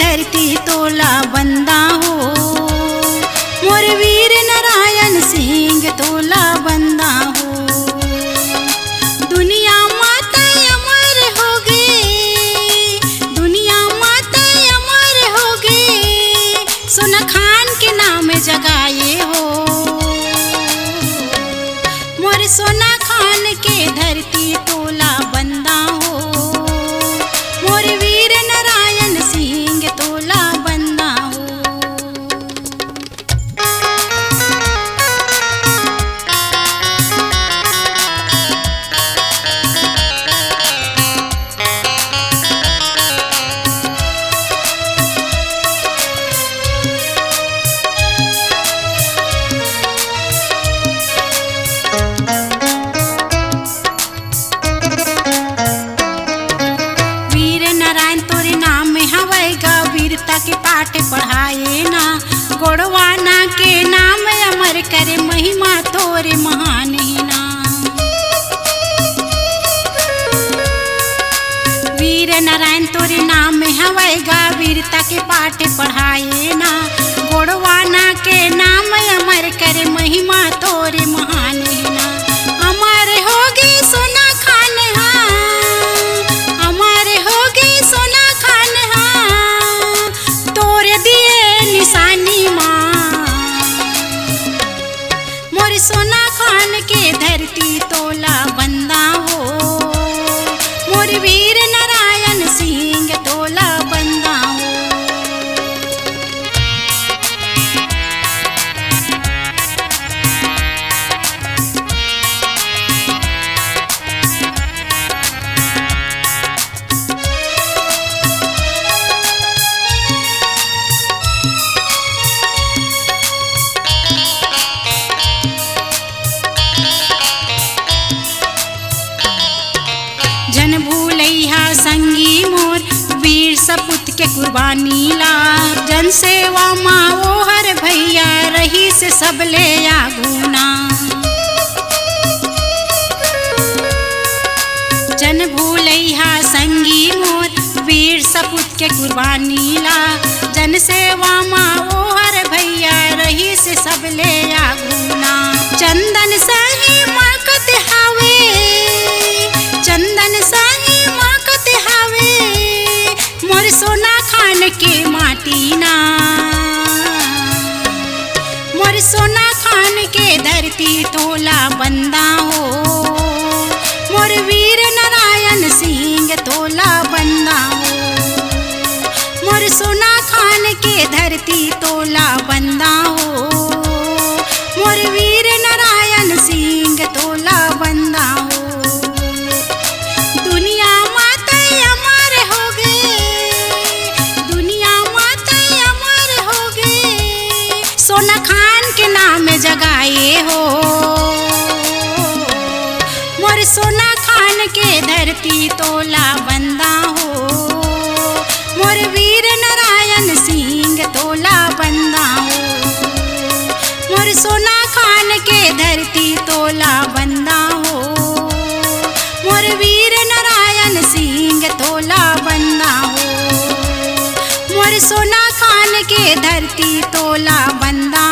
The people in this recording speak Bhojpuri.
धरती तोला बंदा हो, मोर वीर नारायण सिंह तोला बंदा हो। दुनिया माता अमर हो गए, दुनिया माता अमर हो गए, सोना खान के नाम जगाए हो। मोर सोना खान के धरती तोला बंदा हो, मोर वीर नारायण सिंह तोला बंदा हो। के पाठ पढ़ाए ना, गोड़वाना के नाम अमर करे, महिमा तोरे महान ही ना। वीर नारायण तोरे नाम हवैगा, वीरता के पाठ पढ़ाए ना, गोड़वाना के नाम अमर करे, महिमा तोरे महान ही ना। अमर होगी सोना खान हाँ, अमर होगी सोना खान हाँ, तोरे दिए निशानी माँ। मोर सोना खान के धरती तोला बंदा हो, मोर वीर नारायण सिंह तोला बंदा हो। जन भूलैहा संगी मोर वीर सपूत के कुर्बानी ला, जन सेवा माँ वो हर भैया रही से सब ले आगुना। जन भूलैहा संगी मोर वीर सपूत के कुर्बानी ला, जन सेवा माँ वो हर भैया रही से सब ले आगुना। चंदन सही माँ कत हावे, चंदन साही माँ कत हावे, मोर सोना खान के माटी ना। मोर सोना खान के धरती तोला बंदा हो, मोर वीर नारायण सिंह तोला बंदा हो। मोर सोना खान के धरती तोला बंदा हो, मोर वीर नारायण सिंह तोला बंदा हो। दुनिया माता अमर हो गए, दुनिया माता अमर हो गए, सोना खान के नाम जगाए हो। मोर सोना खान के धरती तोला बंदा हो, मोर वीर नारायण सिंह तोला बंदा हो। मोर सोना खान के धरती तोला बंदा हो, मोर वीर नारायण सिंह तोला बंदा हो। मोर सोना खान के धरती तोला बंदा